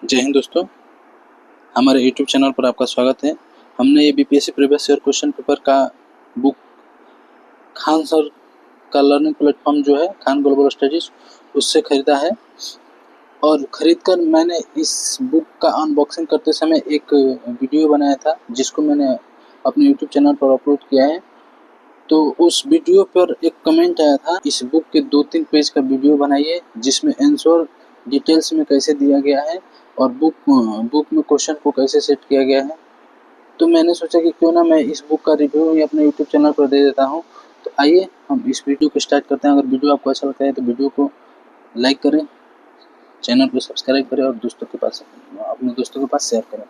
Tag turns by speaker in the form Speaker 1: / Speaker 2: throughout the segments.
Speaker 1: जय हिंद दोस्तों, हमारे यूट्यूब चैनल पर आपका स्वागत है। हमने ये BPSC previous year question paper का बुक खान सर का लर्निंग प्लेटफॉर्म जो है खान ग्लोबल स्टडीज उससे ख़रीदा है और ख़रीदकर मैंने इस बुक का अनबॉक्सिंग करते समय एक वीडियो बनाया था जिसको मैंने अपने यूट्यूब चैनल पर अपलोड किया है। तो उस वीडियो पर एक कमेंट आया था, इस बुक के 2-3 पेज का वीडियो बनाइए जिसमें आंसर डिटेल्स में कैसे दिया गया है और बुक में क्वेश्चन को कैसे सेट किया गया है। तो मैंने सोचा कि क्यों ना मैं इस बुक का रिव्यू ही अपने यूट्यूब चैनल पर दे देता हूँ। तो आइए हम इस वीडियो को स्टार्ट करते हैं। अगर वीडियो आपको अच्छा लगता है तो वीडियो को लाइक करें, चैनल को सब्सक्राइब करें और अपने दोस्तों के पास शेयर करें।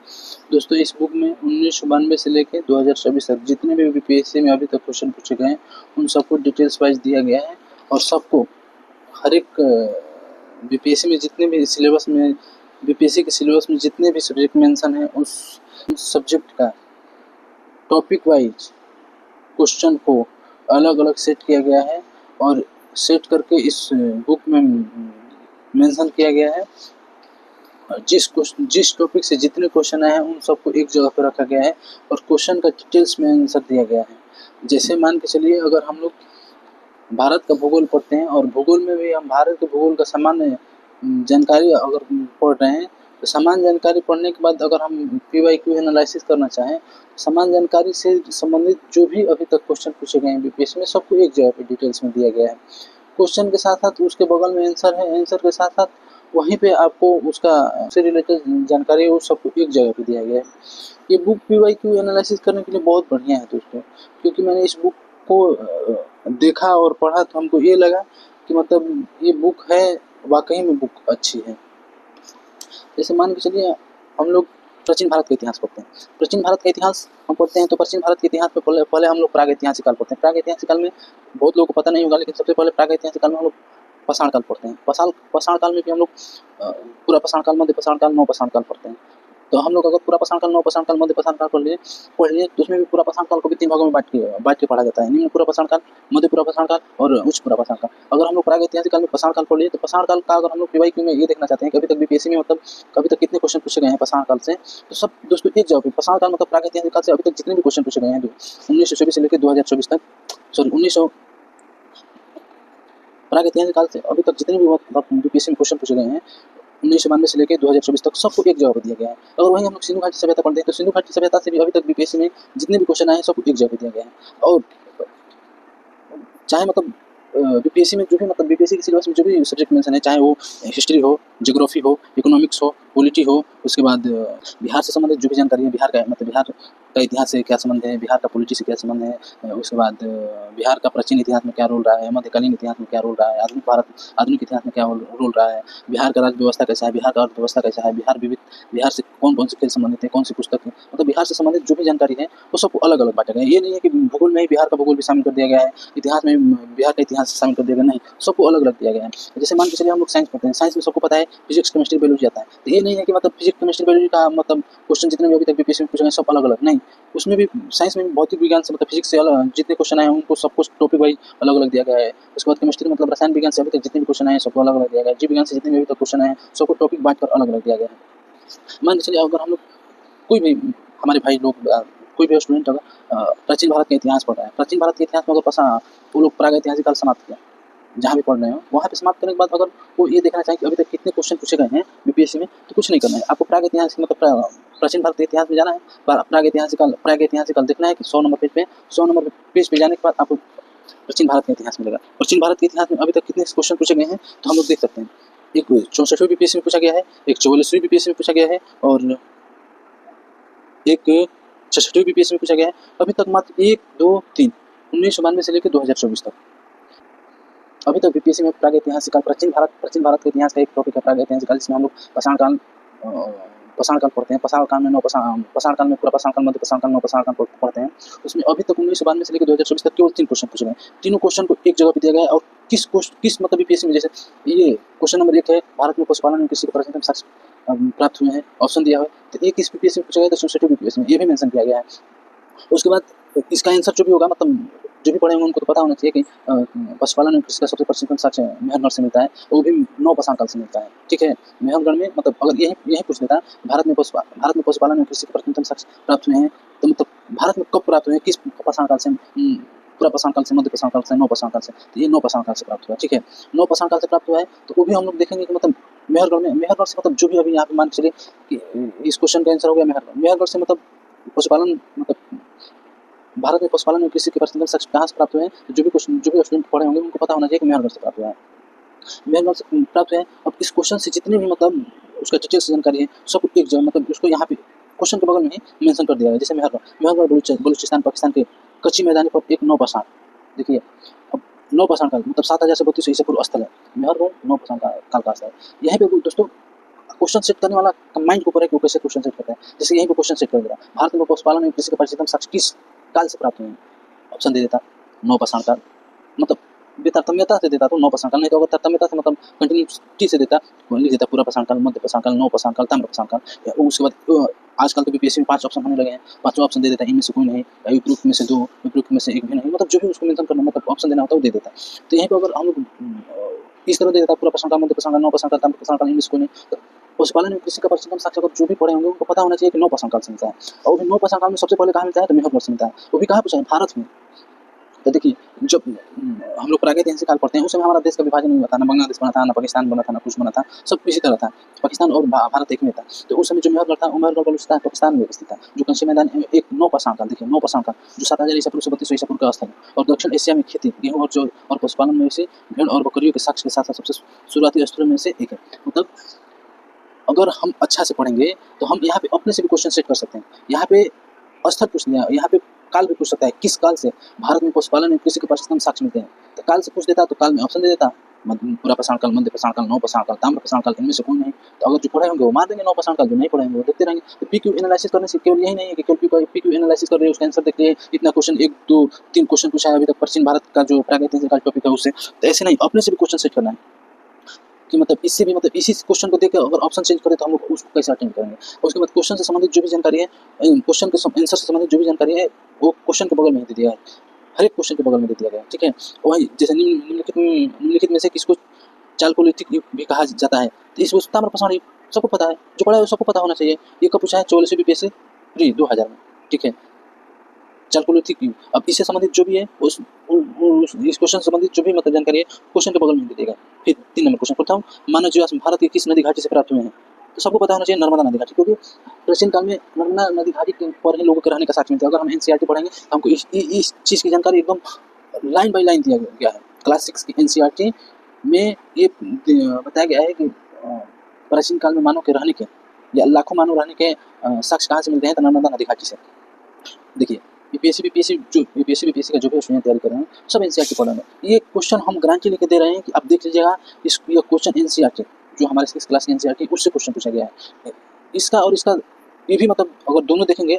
Speaker 1: दोस्तों, इस बुक में 1992 से लेकर 2024 तक जितने भी बीपीएससी में अभी तक क्वेश्चन पूछे गए हैं उन सबको डिटेल्स वाइज दिया गया है और सबको हर एक बीपीएससी में जितने भी सिलेबस में बीपीएससी के सिलेबस में जितने भी सब्जेक्ट मेंशन है उस सब्जेक्ट का टॉपिक वाइज क्वेश्चन को अलग अलग सेट किया गया है और सेट करके इस बुक में मेंशन किया गया है। जिस टॉपिक से जितने क्वेश्चन आए हैं उन सबको एक जगह पर रखा गया है और क्वेश्चन का डिटेल्स में आंसर दिया गया है। जैसे मान के चलिए, अगर हम लोग भारत का भूगोल पढ़ते हैं और भूगोल में भी हम भारत के भूगोल का सामान्य जानकारी अगर पढ़ रहे हैं तो समान जानकारी पढ़ने के बाद अगर हम PYQ एनालिसिस करना चाहें तो समान जानकारी से संबंधित जो भी अभी तक क्वेश्चन पूछे गए हैं बीपीएससी में सबको एक जगह पे डिटेल्स में दिया गया है। क्वेश्चन के साथ साथ उसके बगल में आंसर है, आंसर के साथ साथ वहीं पे आपको उसका से रिलेटेड जानकारी वो सबको एक जगह पे दिया गया है। ये बुक PYQ एनालिसिस करने के लिए बहुत बढ़िया है दोस्तों, क्योंकि मैंने इस बुक को देखा और पढ़ा तो हमको ये लगा कि मतलब ये बुक है, वाकई में बुक अच्छी है। जैसे मान के चलिए, हम लोग प्राचीन भारत का इतिहास पढ़ते हैं। प्राचीन भारत का इतिहास हम पढ़ते हैं तो प्राचीन भारत के इतिहास में पहले हम लोग प्रागैतिहासिक काल पढ़ते हैं। प्रागैतिहासिक काल में बहुत लोगों को पता नहीं होगा, लेकिन सबसे पहले प्रागैतिहासिक काल में हम लोग पाषाण काल पढ़ते हैं। पाषाण काल में भी हम लोग पूरा पाषाण काल, मध्य पाषाण काल, नवपाषाण काल पढ़ते हैं। तो हम लोग अगर पूरा पाषाण काल, नवपाषाण काल, मध्य पाषाण काल पढ़ लिए तो उसमें भी पूरा पाषाण काल को भी 3 भागों में बाँट के पढ़ा जाता है। निम्न पूरा पाषाण काल, मध्य पूरा पाषाण काल और उच्च पूरा पाषाण काल। अगर हम लोग प्रागैतिहासिक काल में पाषाण काल पढ़ लिए तो पाषाण काल का अगर हम लोग PYQ में ये देखना चाहते हैं कि अभी तक बीपीएससी में मतलब अभी तक कितने क्वेश्चन पूछे गए हैं पाषाण काल से, तो सब दोस्तों एक जगह पे पाषाण काल मतलब प्रागैतिहासिक काल से अभी तक जितने भी क्वेश्चन पूछे गए हैं 1924 से लेकर 2024 तक, सॉरी 1900 प्रागैतिहासिक काल से अभी तक जितने भी बीपीएससी में क्वेश्चन पूछे गए हैं 1992 से लेकर 2024 तक सबको एक जगह पर दिया गया है। अगर वहीं हम लोग सिंधु घाटी सभ्यता पढ़ते हैं तो सिंधु घाटी सभ्यता से भी अभी तक बीपीएससी में जितने भी क्वेश्चन आए हैं सबको एक जगह पर दिया गया है। और चाहे मतलब बीपीएससी में जो भी मतलब बीपीएससी के सिलेबस में जो भी सब्जेक्ट मेंशन है, चाहे वो हिस्ट्री हो, ज्योग्राफी हो, इकोनॉमिक्स हो, पॉलिटी हो, उसके बाद बिहार से संबंधित जो भी जानकारी है, बिहार का मतलब बिहार का इतिहास से क्या संबंध है, बिहार का पॉलिटी से क्या संबंध है, उसके बाद बिहार का प्राचीन इतिहास में क्या रोल रहा है, मध्यकालीन इतिहास में क्या रोल रहा है, आधुनिक इतिहास में क्या रोल रहा है, बिहार का राज्य व्यवस्था कैसा है, बिहार का अर्थव्यवस्था कैसा है, बिहार से कौन से खेल संबंधित है, कौन सी पुस्तक है, मतलब बिहार से संबंधित जो भी जानकारी है वो सबको अलग अलग बांटा गया है। ये नहीं है कि भूगोल में ही बिहार का भूगोल भी शामिल कर दिया गया है, इतिहास में बिहार का इतिहास शामिल कर दिया गया, नहीं, सबको अलग अलग दिया गया है। जैसे मान के चलिए हम लोग साइंस पढ़ते हैं, साइंस में सबको पता है फिजिक्स, केमिस्ट्री, बायोलॉजी आता है। तो ये नहीं है कि मतलब फिजिक्स, केमिस्ट्री, बायोलॉजी का मतलब क्वेश्चन जितने भी अभी तक बीपीएससी में पूछे गए सब अलग अलग, नहीं, उसमें भी साइंस में भौतिक विज्ञान से मतलब फिजिक्स से अलग जितने क्वेश्चन आए हैं उनको सब कुछ टॉपिक वाइज अलग अलग दिया गया है। उसके बाद केमिस्ट्री मतलब रसायन विज्ञान से अभी तक जितने भी क्वेश्चन आए हैं सबको अलग अलग दिया गया है। जीव विज्ञान से जितने भी अभी तक क्वेश्चन आए हैं सबको टॉपिक बांट कर अलग अलग दिया गया है। मान के चलिए, अगर हम लोग कोई भी हमारे भाई लोग कोई भी स्टूडेंट अगर प्राचीन भारत का इतिहास पढ़ रहा है, प्राचीन भारत के इतिहास में अगर वो लोग प्रागैतिहासिक काल समाप्त किया, जहाँ भी पढ़ रहे हो वहाँ पे समाप्त करने के बाद अगर वो ये देखना चाहें कि अभी तक कितने क्वेश्चन पूछे गए हैं बीपीएससी में, तो कुछ नहीं करना है, आपको प्रागैतिहासिक मतलब प्राचीन भारत के इतिहास में जाना है, प्रागैतिहासिक काल देखना है कि 100 नंबर पेज पे जाने के बाद आपको प्राचीन भारत का इतिहास मिलेगा। प्राचीन भारत के इतिहास में अभी तक कितने क्वेश्चन पूछे गए हैं तो हम लोग देख सकते हैं। एक 64वीं बीपीएससी में पूछा गया है, एक 44वीं बीपीएससी में पूछा गया है और एक 66वीं बीपीएससी में पूछा गया है। अभी तक मात्र 1, 2, 3 1992 से लेकर 2024 तक अभी तक बीपीएससी में प्रागैतिहासिक काल, प्राचीन भारत के इतिहास का एक टॉपिक है प्रागैतिहासिक काल, जिसमें हम लोग पाषाण काल पढ़ते हैं। पाषाण काल में पूरा पाषाण काल, मध्य पाषाण काल, नवपाषाण काल पढ़ते हैं। उसमें अभी तक 1992 से लेकर 2024 तक केवल 3 क्वेश्चन पूछे गए। तीनों क्वेश्चन को एक जगह पे दिया गया है और किस मतलब बीपीएससी में, जैसे ये क्वेश्चन नंबर 1 है, भारत में पशुपालन एवं कृषि के प्राचीनतम साक्ष्य प्राप्त हुए हैं, ऑप्शन दिया है। तो ये किस बीपीएससी में पूछा गया, तो 64वीं बीपीएससी में ये भी मेंशन किया गया है। उसके बाद इसका आंसर जो भी होगा मतलब जो भी पढ़े होंगे उनको तो पता होना चाहिए कि पशुपालन में कृषि का सबसे प्रचलित साक्ष्य मेहरगढ़ से मिलता है, वो भी नौपाषाण काल से मिलता है। ठीक है, मेहरगढ़ में मतलब अगर यही पूछ लेता भारत में पशुपालन में कृषि के प्रचलितम साक्ष्य प्राप्त हुए हैं, तो मतलब भारत में कब प्राप्त हुए हैं, किस पाषाण काल से, पूरा पाषाण काल से, मध्य पाषाण काल से, नौपाषाण काल से, तो ये नौपाषाण काल से प्राप्त हुआ है। ठीक है, नौपाषाण काल से प्राप्त हुआ है, तो वो भी हम लोग देखेंगे कि मतलब मेहरगढ़ से मतलब जो भी अभी यहाँ पे मान के चलिए कि इस क्वेश्चन का आंसर हो गया मेहरगढ़ से मतलब पशुपालन मतलब भारत में पशुपालन और कृषि के प्रचलित साक्ष्य कहाँ से प्राप्त हुए हैं, तो जो भी स्टूडेंट पढ़े होंगे उनको पता होना चाहिए कि मेहरगढ़ से प्राप्त हुआ है, मेहरगढ़ से प्राप्त हुआ है। अब इस क्वेश्चन से जितने भी मतलब उसका डिटेल्स जानकारी है सब एक जगह मतलब उसको यहाँ पे क्वेश्चन के बगल में ही मेंशन कर दिया है। जैसे मेहरगढ़ बलूचिस्तान पाकिस्तान के कच्ची मैदानी पर एक नौपाषाण, देखिए अब नौपाषाण काल मतलब 7000 से 3200 ईसा पूर्व स्थल है, मेहरगढ़ नौपाषाण काल का स्थल है। यहीं पे दोस्तों क्वेश्चन सेट करने वाला माइंड के ऊपर है कि वो कैसे क्वेश्चन सेट करता है। जैसे यहीं पे क्वेश्चन सेट कर दिया, भारत में पशुपालन और कृषि के प्रचलितम साक्ष्य किस काल से प्राप्त हुए हैं, ऑप्शन दे देता नौपाषाण काल, मतलब बेतारतम्यता से देता तो नौपाषाण काल, नहीं तो अगर तारतम्यता से मतलब कंटिन्यूटी से देता तो लिख देता पूरा पाषाण काल, मध्य पाषाण काल, नौपाषाण काल, ताम्रपाषाण काल। उसके बाद आजकल तो बीपीएससी में 5 ऑप्शन होने लगे हैं, 5 ऑप्शन दे देता है, इनमें से कोई नहीं, उपयुक्त में से 2, उपयुक्त में से एक भी नहीं, मतलब जो भी उसको मेंशन करना मतलब ऑप्शन देना होता है वो दे देता है। तो यहीं पे अगर हम लोग इस तरह दे देता पूरा पाषाण काल, मध्य पाषाण काल, नौपाषाण काल, ताम्रपाषाण काल, इनमें से कोई नहीं, तो पशुपालन में कृषि का प्रचलितम साक्ष्य अगर जो भी पढ़े होंगे उनको पता होना चाहिए कि नौपाषाण काल से मिलता है। और वो भी नौपाषाण काल में सबसे पहले कहाँ मिलता है, तो मेहरगढ़ से मिलता है, वो भी कहाँ पूछा है, भारत में। तो देखिए जब हम लोग प्रागैतिहासिक काल पढ़ते हैं उस समय हमारा देश का विभाजन नहीं हुआ था, ना बांग्लादेश बना था, ना पाकिस्तान बना था, ना कुछ बना था, सब इसी तरह था, पाकिस्तान और भारत एक में था। तो उस समय जो मेहरगढ़ था वो मेहरगढ़ बलूचिस्तान पाकिस्तान में स्थित था, जो कच्ची मैदान एक नौपाषाण काल, देखिए नौपाषाण काल जो 7000 ईसा पूर्व से 3200 ईसा पूर्व का स्थल है। और दक्षिण एशिया में खेती गेहूँ और पशुपालन में से भेड़ और बकरियों के साक्ष्य के साथ साथ सबसे शुरुआती स्थलों में से एक है। मतलब अगर हम अच्छा से पढ़ेंगे तो हम यहाँ पे अपने से भी क्वेश्चन सेट कर सकते हैं। यहाँ पे स्थल पूछ लिया, यहाँ पे काल भी पूछ सकता है, किस काल से भारत में पशुपालन और कृषि के प्रचलितम साक्ष्य मिलते हैं। तो काल से पूछ देता तो काल में ऑप्शन दे देता, पूरा पाषाण काल, मध्य पाषाण काल, नौपाषाण काल, ताम्रपाषाण काल, इनमें से कोई नहीं। तो अगर जो पढ़े होंगे वो मार देंगे नौपाषाण काल, जो नहीं पढ़े होंगे वो देखते रहेंगे। तो पीक्यू एनालिसिस करने से केवल यही नहीं है कि केवल पीक्यू एनालिसिस कर रहे हैं उसका आंसर देख लिए इतना क्वेश्चन 1 2 3 क्वेश्चन पूछा है अभी तक प्राचीन भारत का जो प्रागैतिहासिक काल टॉपिक है उससे, तो ऐसे नहीं, अपने से भी क्वेश्चन सेट करना है कि मतलब इससे भी मतलब इसी क्वेश्चन को देख के अगर ऑप्शन चेंज करें तो हम लोग उसको कैसे अटेंड करेंगे। और उसके बाद क्वेश्चन से संबंधित जो भी जानकारी है, क्वेश्चन के आंसर से संबंधित जो भी जानकारी है वो क्वेश्चन के बगल में दे दिया है, हर एक क्वेश्चन के बगल में दे दिया गया है। ठीक है, वही जैसे निम्नलिखित में से किसको चालकोलिथिक युग भी कहा जाता है, तो इस ताम्रपाषाण युग सबको पता है, जो पढ़ा है सबको पता होना चाहिए। ये कब पूछा है, 44वीं बीपीएससी प्री 2000 में। ठीक है, चालकोलिथिक युग, अब इससे संबंधित जो भी है इस क्वेश्चन से संबंधित जो भी मतलब जानकारी है क्वेश्चन के बगल में दे देगा। फिर 3 नंबर क्वेश्चन करता हूँ, मानव जीवाश्म भारत की किस नदी घाटी से प्राप्त हुए हैं, तो सबको पता होना चाहिए नर्मदा नदी घाटी, क्योंकि प्राचीन काल में नर्मदा नदी घाटी पर ही लोगों के रहने का साक्ष्य मिलता है। अगर हम एनसीईआरटी पढ़ेंगे तो हमको इस चीज़ की जानकारी एकदम लाइन बाई लाइन दिया गया है। क्लास 6 की एनसीईआरटी में ये बताया गया है कि प्राचीन काल में मानव के रहने के या लाखों मानव रहने के साक्ष्य कहाँ से मिलते हैं, तो नर्मदा नदी घाटी से। देखिए यूपीएससी का जो भी स्टूडेंट तैयारी कर रहे हैं सब एनसीईआरटी पढ़ रहे हैं। ये क्वेश्चन हम गारंटी लेके दे रहे हैं कि आप देख लीजिएगा, ये क्वेश्चन एनसीईआरटी जो हमारे 6 क्लास की एनसीईआरटी उससे क्वेश्चन पूछा गया है। इसका और इसका ये भी मतलब अगर दोनों देखेंगे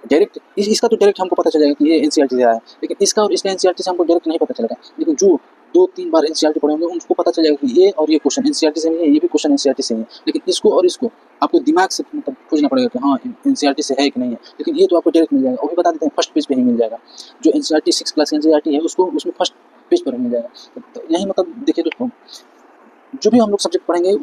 Speaker 1: डायरेक्ट इसका तो डायरेक्ट हमको पता चलेगा कि ये एनसीईआरटी से आया है, लेकिन इसका और इसका एनसीईआरटी से हमको डायरेक्ट नहीं पता चलेगा। लेकिन जो 2-3 बार एनसीईआरटी पढ़े होंगे उनको पता चलेगा कि ये और ये क्वेश्चन एनसीईआरटी से नहीं है, ये भी क्वेश्चन एनसीईआरटी से ही है। लेकिन इसको और इसको आपको दिमाग से मतलब खोजना पड़ेगा कि हाँ एनसीईआरटी से है कि नहीं है। लेकिन ये तो आपको डायरेक्ट मिल जाएगा, वो भी बता देते हैं फर्स्ट पेज पे ही मिल जाएगा। जो एनसीईआरटी 6 क्लास की एनसीईआरटी है उसको उसमें फर्स्ट पेज पर मिल जाएगा। तो यही मतलब देखिए दोस्तों, जो भी हम लोग सब्जेक्ट पढ़ेंगे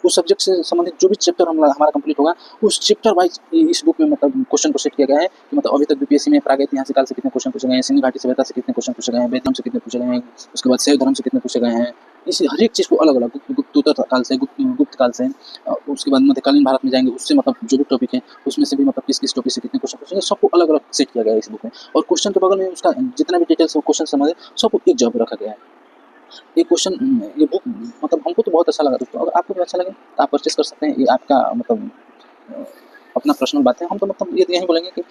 Speaker 1: उस सब्जेक्ट से संबंधित जो भी चैप्टर हमारा कंप्लीट होगा उस चैप्टर वाइज इस बुक में मतलब क्वेश्चन को सेट किया गया है कि मतलब अभी तक बीपीएससी में प्रागैतिहासिक काल से कितने क्वेश्चन पूछे गए हैं, सिंधु घाटी सभ्यता से कितने क्वेश्चन पूछे गए हैं, वैदिक से कितने पूछे गए हैं, उसके बाद शैव धर्म से कितने पूछे गए हैं। इस हर एक चीज़ को अलग अलग गुप्तोत्तर काल से गुप्त काल से उसके बाद मध्यकालीन भारत में जाएंगे उससे मतलब जो भी टॉपिक है उसमें से भी मतलब किस किस टॉपिक से कितने क्वेश्चन पूछेंगे सबको अलग अलग सेट किया गया है इस बुक में। और क्वेश्चन के बगल में उसका जितना भी डिटेल्स है क्वेश्चन समझे सबको एक जगह पर रखा गया है। ये क्वेश्चन ये बुक मतलब हमको तो बहुत अच्छा लगा दोस्तों, अगर आपको भी अच्छा लगे तो आप परचेस कर सकते हैं। ये आपका मतलब अपना पर्सनल बात है। हम तो मतलब ये यही बोलेंगे कि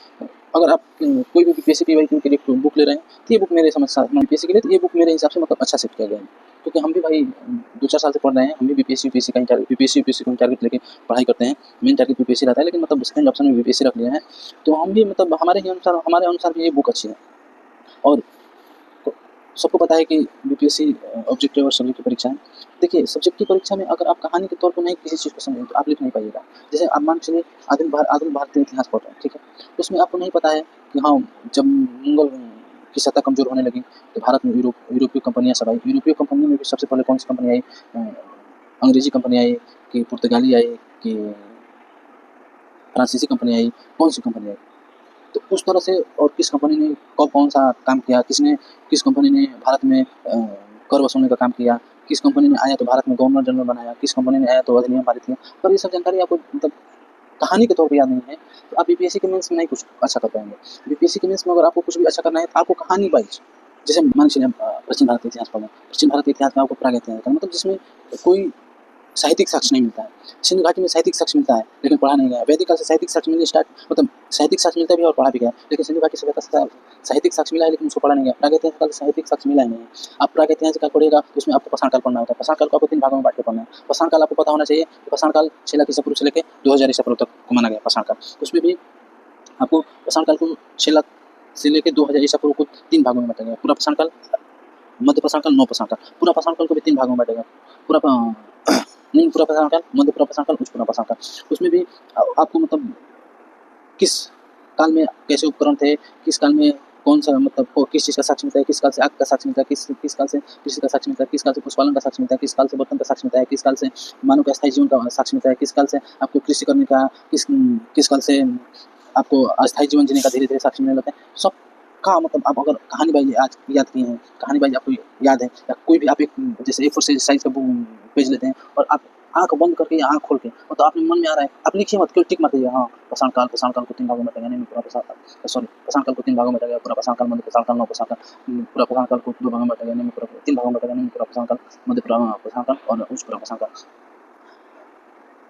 Speaker 1: अगर आप कोई भी बीपीएससी पीवाईक्यू के लिए बुक ले रहे हैं तो ये बुक मेरे समझ से बीपीएससी के लिए तो ये बुक मेरे हिसाब से मतलब अच्छा सेट किया गया है, क्योंकि हम भी भाई 2-4 साल से पढ़ रहे हैं, हम भी बीपीएससी यूपीएससी का टारगेट लेके पढ़ाई करते हैं। मेन टारगेट बीपीएससी रहता है, लेकिन मतलब सेकंड ऑप्शन में बीपीएससी रख लिया है। तो हम भी मतलब हमारे अनुसार भी ये बुक अच्छी है। और सबको पता है कि बीपीएससी ऑब्जेक्टिव और सब्जेक्ट की परीक्षा है। देखिए सब्जेक्ट की परीक्षा में अगर आप कहानी के तौर पर नहीं किसी चीज़ को समझेंगे तो आप लिख नहीं पाइएगा। जैसे आप मान चलिए आधुनिक भारतीय इतिहास पढ़ रहे हैं, ठीक है, उसमें आपको नहीं पता है कि हाँ जब मुगल की सत्ता कमज़ोर होने लगी तो भारत में यूरोपीय कंपनियाँ सब आई। यूरोपीय कंपनी में भी सबसे पहले कौन सी कंपनी आई? अंग्रेज़ी कंपनी आई कि पुर्तगाली आई कि फ्रांसीसी कंपनी आई, कौन सी कंपनी आई? तो उस तरह से और किस कंपनी ने कब कौन सा काम किया, किस कंपनी ने भारत में कर वसूलने का काम किया, किस कंपनी ने आया तो भारत में गवर्नर जनरल बनाया, किस कंपनी ने आया तो अधिनियम पारित किया। पर ये सब जानकारी आपको मतलब कहानी के तौर पे याद नहीं है तो आप बीपीएससी के मेंस में नहीं कुछ अच्छा कर पाएंगे। बीपीएससी के मेंस में अगर आपको कुछ भी अच्छा करना है तो आपको कहानी वाइज, जैसे मान के चलिए प्राचीन भारत के इतिहास पढ़ें, प्राचीन भारत के इतिहास में आपको प्रागैतिहासिक का मतलब जिसमें कोई साहित्यिक साक्ष्य नहीं मिलता है। सिंधु घाटी में साहित्यिक साक्ष्य मिलता है लेकिन पढ़ा नहीं गया। वैदिक काल से साहित्यिक साक्ष्य मिलने स्टार्ट मतलब साहित्यिक साक्ष्य मिलता भी है और पढ़ा भी गया, लेकिन सिंधु घाटी सभ्यता से साहित्यिक साक्ष्य मिला है लेकिन उसको पढ़ा नहीं गया। प्रागैतिहासिक काल से साहित्यिक साक्ष्य मिला ही नहीं है। आप प्रागैतिहासिक काल पढ़िएगा तो उसमें आपको पाषाण काल पढ़ना होता है। पाषाण काल को आपको 3 भागों में बांट के पढ़ना है। पाषाण काल आपको पता होना चाहिए कि पाषाण काल 6 लाख ईसा पूर्व से लेकर 2000 ईसा पूर्व तक को माना गया पाषाण काल। उसमें भी आपको पाषाण काल को 6 लाख से लेकर 2000 ईसा पूर्व को 3 भागों में बांटा गया। पूरा पाषाण काल, मध्य पाषाण काल, नव पाषाण काल। पूरा पाषाण काल को भी 3 भागों में बांटा गया। निम्न पूरा पाषाण काल, मध्य पूरा पाषाण काल, उच्च पूरा पाषाण काल। उसमें भी आपको मतलब किस काल में कैसे उपकरण थे, किस काल में कौन सा मतलब किस चीज़ का साक्ष्य मिलता है, किस काल से आग का साक्ष्य मिलता है, किस काल से कृषि का साक्ष्य मिलता है, किस काल से पशुपालन का साक्ष्य मिलता है, किस काल से बर्तन का साक्ष्य मिलता है, किस काल से मानव के अस्थायी जीवन का साक्ष्य मिलता है, किस काल से आपको कृषि करने का, किस काल से आपको अस्थायी जीवन जीने का धीरे धीरे साक्ष्य मिलने लगता है। सब का मतलब आप अगर कहानी बाई आज याद किए हैं, कहानी बाई आपको याद है या कोई भी आप एक जैसे A4 साइज का पेज लेते हैं और आप आँख बंद करके या आँख खोल के मतलब आपने मन में आ रहा है, आप लिखिए मत, केवल टिक मार दीजिए। हाँ, पाषाण काल को 3 भागों में बांटा गया, नहीं पूरा पाषाण काल को 3 भागों में बांटा गया। पूरा पाषाण काल, मध्य पाषाण काल, नव पाषाण काल। पूरा पाषाण काल को 2 भागों में बांटा गया, नहीं पूरा 3 भागों में बांटा गया, नहीं पूरा पाषाण काल, मध्य पूरा पाषाण काल और उच्च पूरा पाषाण काल।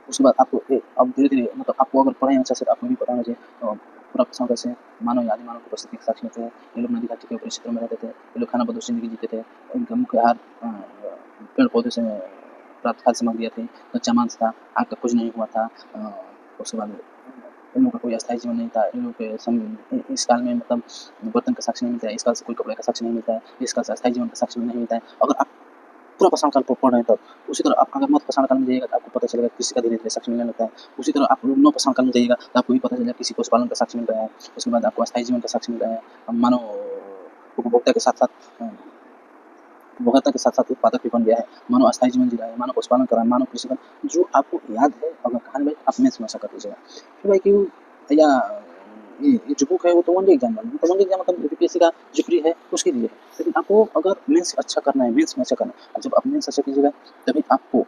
Speaker 1: उसके बाद आपको अब धीरे-धीरे मतलब आपको अगर पढ़ें अच्छा से तो आपको भी पता होना चाहिए पूरा पाषाण काल से मानव आदि मानव की उपस्थिति के साक्ष्य मिलते हैं। ये लोग नदी घाटी के ऊपरी क्षेत्रों में रहते थे, ये लोग खानाबदोश ज़िंदगी जीते थे। इनका मुख्य आहार पेड़-पौधे से प्राप्त खाद्य सामग्रियाँ थी, कच्चा मांस था, आग का खोज नहीं हुआ था। उसके बाद इन लोगों का कोई अस्थायी जीवन नहीं था। इन लोगों के इस काल में मतलब बर्तन का साक्ष्य नहीं मिलता है, इस काल से कोई कपड़े का साक्ष्य नहीं मिलता है, इस काल से अस्थायी जीवन का साक्ष्य भी नहीं मिलता है। अगर आप पूरा पाषाण काल पढ़ रहे हैं तब, उसी तरह आप अगर मध्य पाषाण काल में जाइएगा तो आपको पता चलेगा किसी का धीरे-धीरे साक्ष्य मिलने लगता है। उसी तरह आप नव पाषाण काल में जाइएगा तो आपको भी पता चलेगा किसी पशुपालन का साक्ष्य मिल रहा है। उसके बाद आपको अस्थायी जीवन का साक्ष्य मिल रहा है। मानव उपभोक्ता के साथ-साथ उपभोक्ता के साथ-साथ उत्पादक भी बन गया है। मानव अस्थायी जीवन जी रहा है, मानव पशुपालन कर रहा है, मानव कृषि कर, जो आपको याद है अगर कहानी भाई आप मेंस में ऐसा कर लीजिएगा। फिर भाई क्यों या ये जो बुक है वो तो वन डे एग्जाम वाली, तो वन डे एग्जाम मतलब यूपीएससी का जो प्री है उसके लिए। लेकिन आपको अगर मेंस अच्छा करना है, मेंस में अच्छा करना है, जब आप मेंस अच्छा कीजिएगा तभी आपको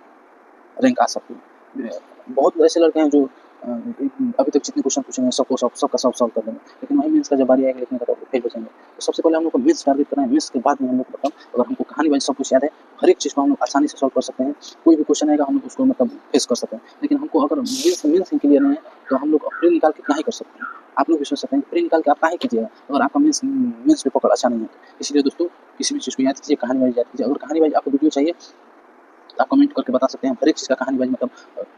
Speaker 1: रैंक आ सकती है। बहुत ऐसे लड़के हैं जो अभी तक जितने क्वेश्चन पूछे हैं सबका सब सॉल्व कर देंगे, लेकिन वही मेंस का जब बारी आएगी लिखने का तो फेल हो जाएंगे। तो सबसे पहले हम लोग को मेंस टारगेट करना है, मेंस के बाद में हम लोग को बताऊँ अगर हमको कहानी वाइज सब कुछ याद है, हर एक चीज़ को हम लोग आसानी से सॉल्व कर सकते हैं। कोई भी क्वेश्चन आएगा हम लोग उसको मतलब फेस कर सकते हैं। लेकिन हमको अगर मेंस क्लियर नहीं है तो हम लोग प्री निकाल के क्या ही कर सकते हैं। आप लोग भी सोच सकते हैं प्री निकाल के आप क्या ही कीजिएगा अगर आपका मेंस पेपर अच्छा नहीं है। इसलिए दोस्तों किसी भी चीज़ को याद कीजिए, कहानी वाइज याद कीजिए। अगर कहानी वाइज आपको वीडियो चाहिए आप कमेंट करके बता सकते हैं। हर एक चीज़ का कहानी वाइज मतलब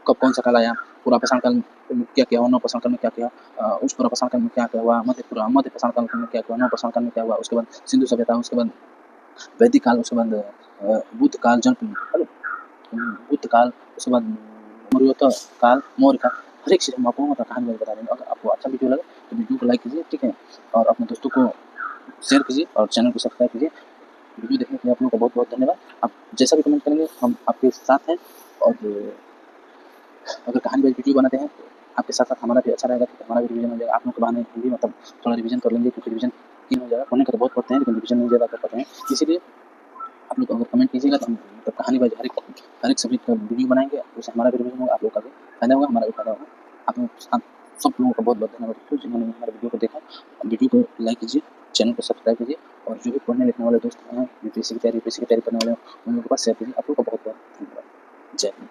Speaker 1: कब कौन सा काल आया, पूरा पाषाण काल में क्या-क्या हुआ, नव पाषाण काल में क्या-क्या उच्च पूरा पाषाण काल में क्या-क्या हुआ, मध्य पाषाण काल में क्या-क्या हुआ, नव पाषाण काल में क्या हुआ, उसके बाद सिंधु सभ्यता, उसके बाद वैदिक काल, उसके बाद बुद्ध काल, बुद्ध काल, उसके बाद मौर्योत्तर काल, मौर्य काल, हर एक चीज़ हम आपको मतलब कहानी वाइज बता देंगे। अगर आपको अच्छा वीडियो लगे तो वीडियो को लाइक कीजिए, ठीक है? और अपने दोस्तों को शेयर कीजिए और चैनल को सब्सक्राइब कीजिए। वीडियो देखने के लिए आप लोगों का बहुत-बहुत धन्यवाद। आप जैसा भी कमेंट करेंगे हम आपके साथ हैं और अगर कहानी वाइज वीडियो बनाते हैं तो आपके साथ-साथ हमारा भी अच्छा रहेगा क्योंकि हमारा भी रिवीजन हो जाएगा। आप लोग के बहाने हम भी मतलब थोड़ा रिवीजन कर लेंगे क्योंकि रिवीजन 3 हो जाएगा। पढ़ने का तो बहुत पढ़ते हैं लेकिन रिवीजन नहीं ज़्यादा कर पाते हैं। इसीलिए आप लोग अगर कमेंट कीजिएगा तो हम मतलब कहानी वाइज हर एक सब्जेक्ट का वीडियो बनाएँगे, उससे हमारा भी रिवीजन होगा, आप लोग का भी फायदा होगा, हमारा भी फायदा होगा। आप लोग सब लोगों का बहुत-बहुत धन्यवाद जिन्होंने हमारे वीडियो को देखा। वीडियो को लाइक कीजिए, चैनल को सब्सक्राइब कीजिए और जो भी पढ़ने लिखने वाले दोस्त हैं, यूपीएससी की तैयारी करने वाले हैं, उन लोगों के पास शेयर कीजिए। आप लोगों का बहुत-बहुत धन्यवाद। जय हिंद।